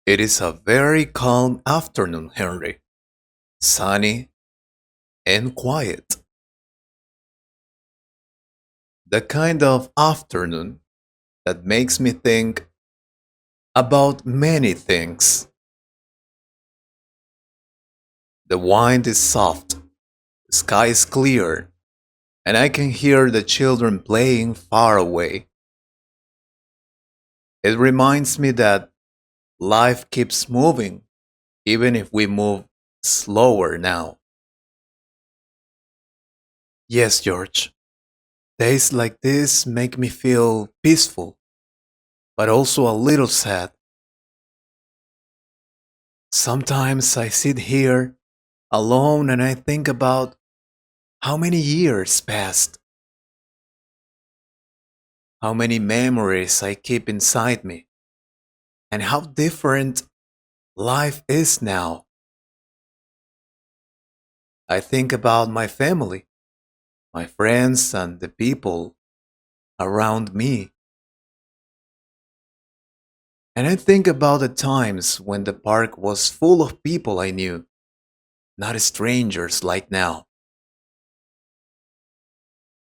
It is a very calm afternoon, Henry. Sunny and quiet. The kind of afternoon that makes me think about many things. The wind is soft, the sky is clear, and I can hear the children playing far away. It reminds me that life keeps moving, even if we move slower now. Yes, George, days like this make me feel peaceful, but also a little sad. Sometimes I sit here alone and I think about how many years passed, how many memories I keep inside me, and how different life is now. I think about my family, my friends, and the people around me. And I think about the times when the park was full of people I knew, not strangers like now.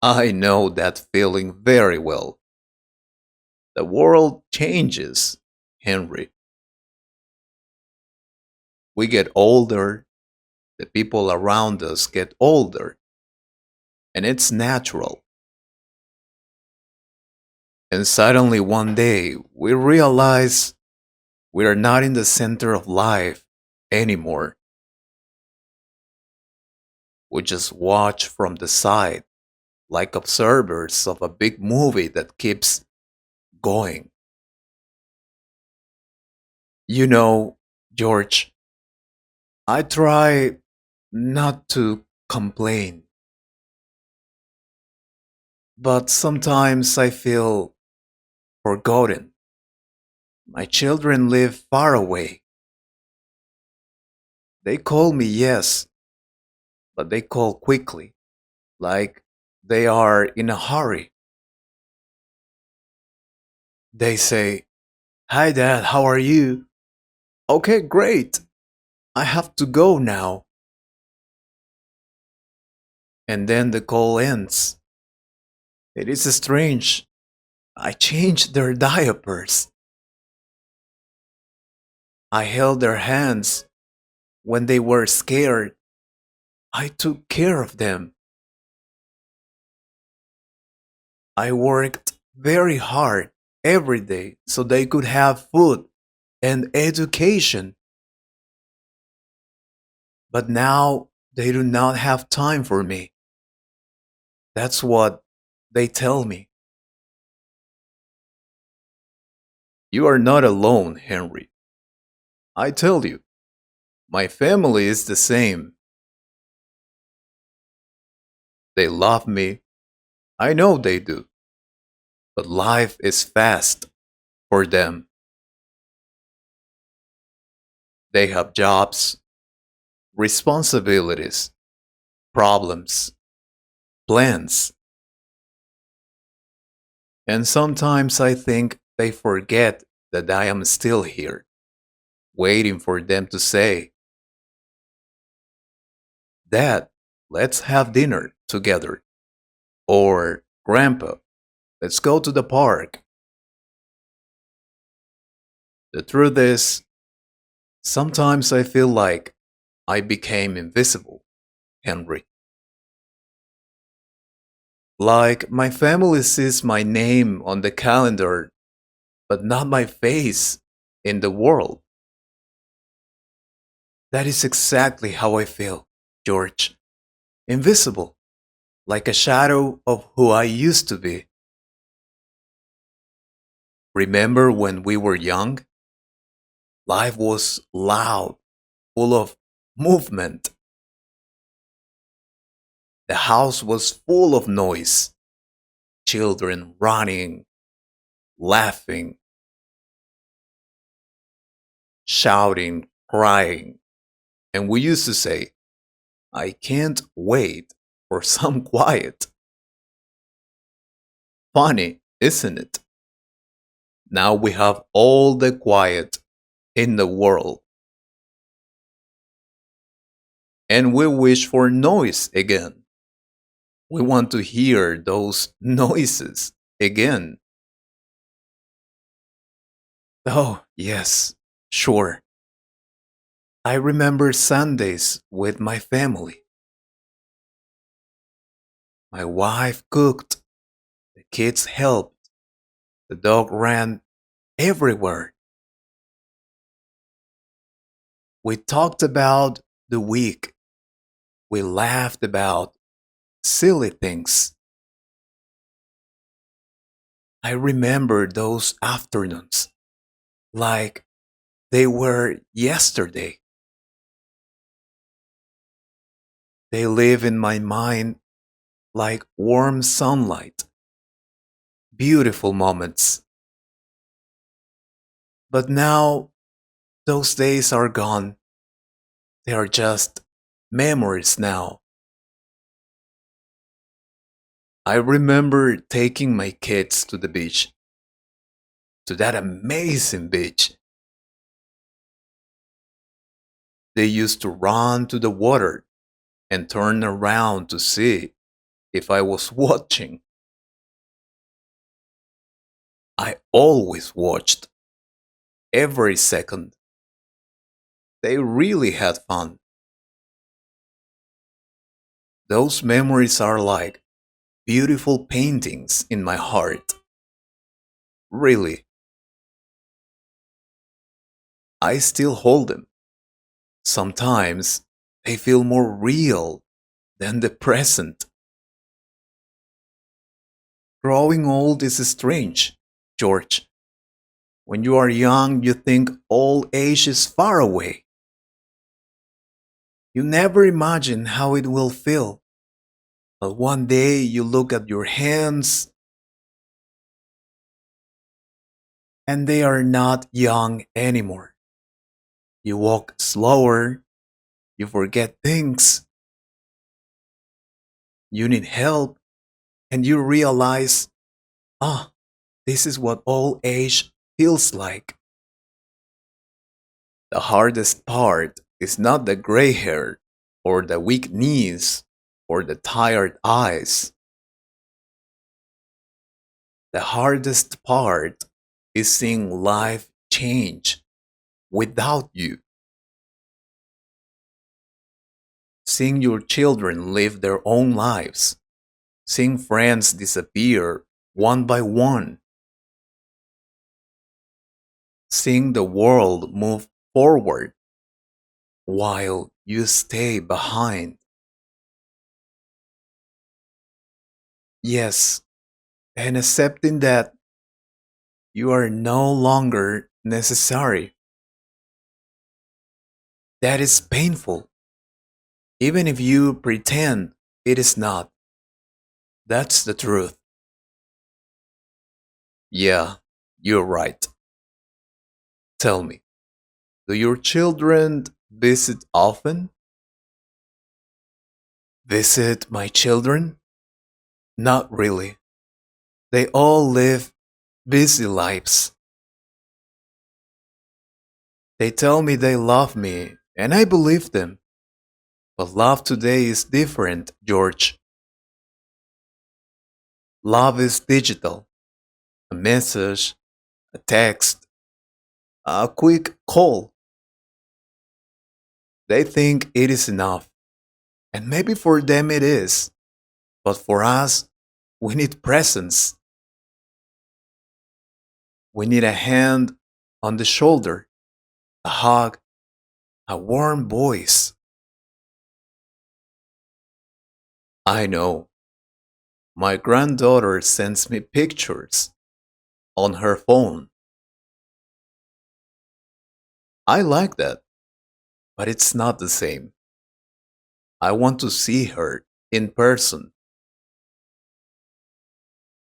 I know that feeling very well. The world changes, Henry. We get older, the people around us get older, and it's natural. And suddenly one day we realize we are not in the center of life anymore. We just watch from the side, like observers of a big movie that keeps going. You know, George, I try not to complain, but sometimes I feel forgotten. My children live far away. They call me, yes, but they call quickly, like they are in a hurry. They say, "Hi, Dad, how are you?" Okay, great. I have to go now. And then the call ends. It is strange. I changed their diapers. I held their hands when they were scared. I took care of them. I worked very hard every day so they could have food and education. But now they do not have time for me. That's what they tell me. You are not alone, Henry. I tell you, my family is the same. They love me. I know they do. But life is fast for them. They have jobs, responsibilities, problems, plans. And sometimes I think they forget that I am still here, waiting for them to say, "Dad, let's have dinner together." Or, "Grandpa, let's go to the park." The truth is, sometimes I feel like I became invisible, Henry. Like my family sees my name on the calendar, but not my face in the world. That is exactly how I feel, George. Invisible, like a shadow of who I used to be. Remember when we were young? Life was loud, full of movement. The house was full of noise. Children running, laughing, shouting, crying. And we used to say, "I can't wait for some quiet." Funny, isn't it? Now we have all the quiet in the world. And we wish for noise again. We want to hear those noises again. Oh, yes, sure. I remember Sundays with my family. My wife cooked, the kids helped, the dog ran everywhere. We talked about the week. We laughed about silly things. I remember those afternoons like they were yesterday. They live in my mind like warm sunlight, beautiful moments. But now those days are gone. They are just memories now. I remember taking my kids to the beach, to that amazing beach. They used to run to the water and turn around to see if I was watching. I always watched every second. They really had fun. Those memories are like beautiful paintings in my heart. Really, I still hold them. Sometimes they feel more real than the present. Growing old is strange, George. When you are young, you think old age is far away. You never imagine how it will feel. But one day you look at your hands and they are not young anymore. You walk slower, you forget things, you need help, and you realize, ah, this is what old age feels like. The hardest part is not the gray hair, or the weak knees, or the tired eyes. The hardest part is seeing life change without you, seeing your children live their own lives, seeing friends disappear one by one, seeing the world move forward while you stay behind. Yes, and accepting that you are no longer necessary. That is painful, even if you pretend it is not. That's the truth. Yeah, you're right. Tell me, do your children visit often? Visit my children? Not really. They all live busy lives. They tell me they love me, and I believe them. But love today is different, George. Love is digital. A message, a text, a quick call. They think it is enough. And maybe for them it is. But for us, we need presence. We need a hand on the shoulder, a hug, a warm voice. I know. My granddaughter sends me pictures on her phone. I like that, but it's not the same. I want to see her in person.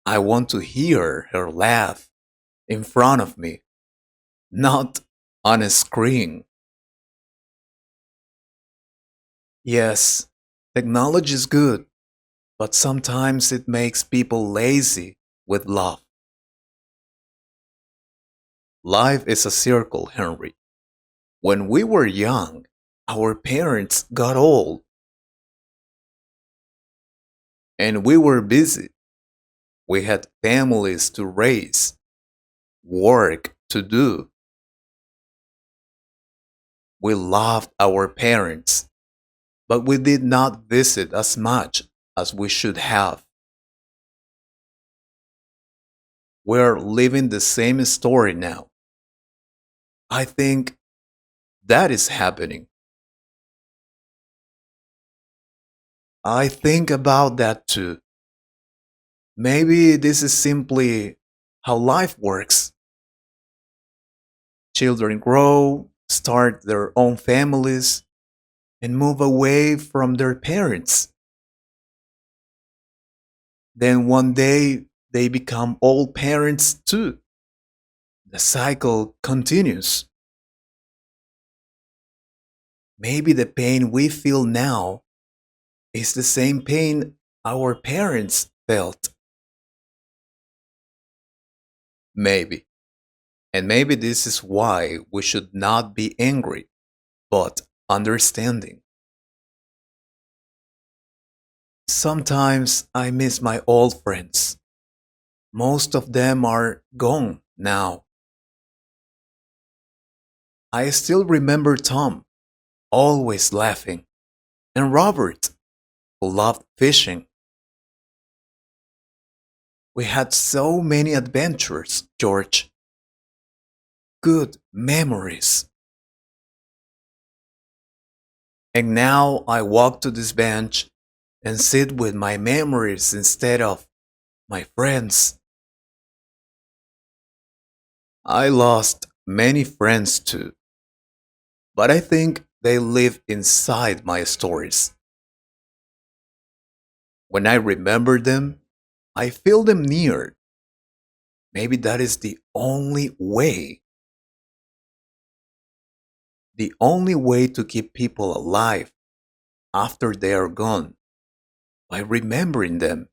I want to hear her laugh in front of me, not on a screen. Yes, technology is good, but sometimes it makes people lazy with love. Life is a circle, Henry. When we were young, our parents got old and we were busy. We had families to raise, work to do. We loved our parents, but we did not visit as much as we should have. We're living the same story now. I think that is happening. I think about that too. Maybe this is simply how life works. Children grow, start their own families, and move away from their parents. Then one day they become old parents too. The cycle continues. Maybe the pain we feel now is the same pain our parents felt. Maybe. And maybe this is why we should not be angry, but understanding. Sometimes I miss my old friends. Most of them are gone now. I still remember Tom, always laughing, and Robert, who loved fishing. We had so many adventures, George. Good memories. And now I walk to this bench and sit with my memories instead of my friends. I lost many friends too, but I think they live inside my stories. When I remember them, I feel them near. Maybe that is the only way to keep people alive after they are gone, by remembering them.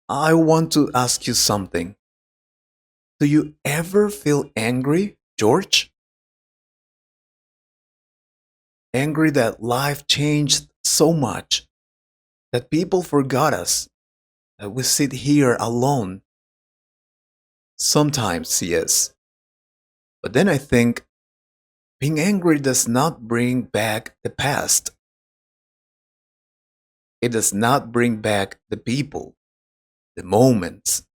I want to ask you something. Do you ever feel angry, George? Angry that life changed so much, that people forgot us, that we sit here alone? Sometimes, yes. But then I think being angry does not bring back the past. It does not bring back the people, the moments,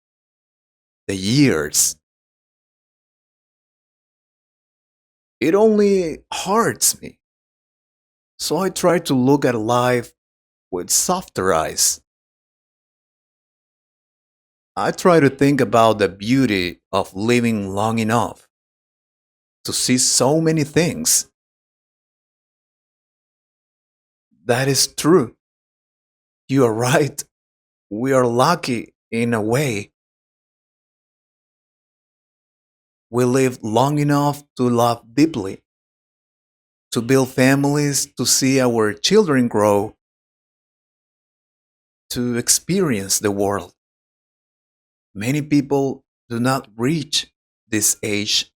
the years. It only hurts me. So I try to look at life with softer eyes. I try to think about the beauty of living long enough to see so many things. That is true. You are right. We are lucky in a way. We live long enough to love deeply, to build families, to see our children grow, to experience the world. Many people do not reach this age.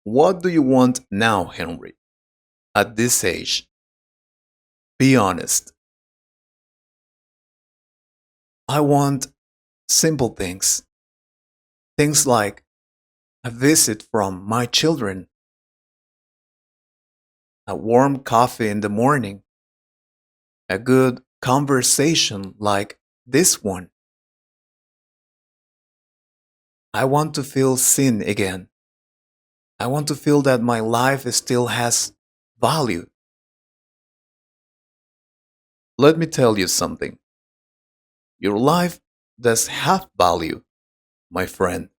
What do you want now, Henry? At this age? Be honest. I want simple things. Things like a visit from my children, a warm coffee in the morning, a good conversation like this one. I want to feel seen again. I want to feel that my life still has value. Let me tell you something. Your life does have value, my friend.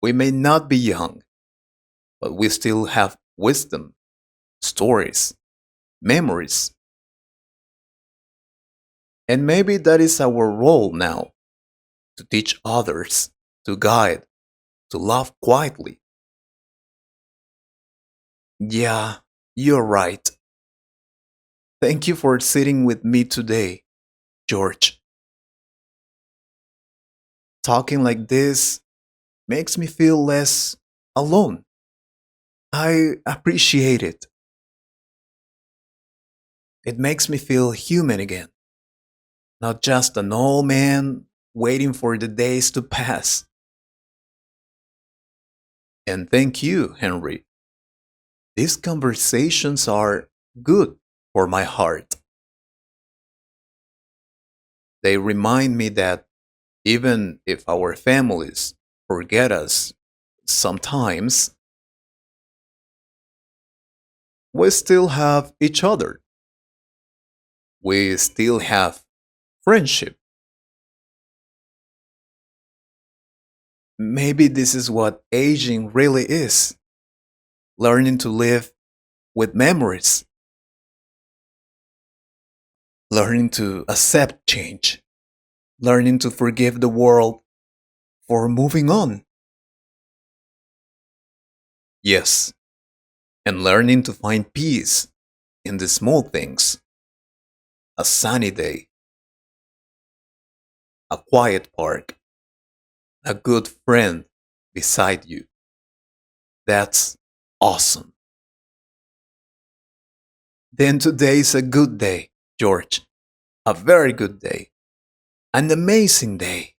We may not be young, but we still have wisdom, stories, memories. And maybe that is our role now, to teach others, to guide, to love quietly. Yeah, you're right. Thank you for sitting with me today, George. Talking like this makes me feel less alone. I appreciate it. It makes me feel human again, not just an old man waiting for the days to pass. And thank you, Henry. These conversations are good for my heart. They remind me that even if our families forget us sometimes, we still have each other. We still have friendship. Maybe this is what aging really is, learning to live with memories, learning to accept change, learning to forgive the world for moving on. Yes, and learning to find peace in the small things, a sunny day, a quiet park, a good friend beside you. That's awesome. Then today's a good day, George. A very good day. An amazing day.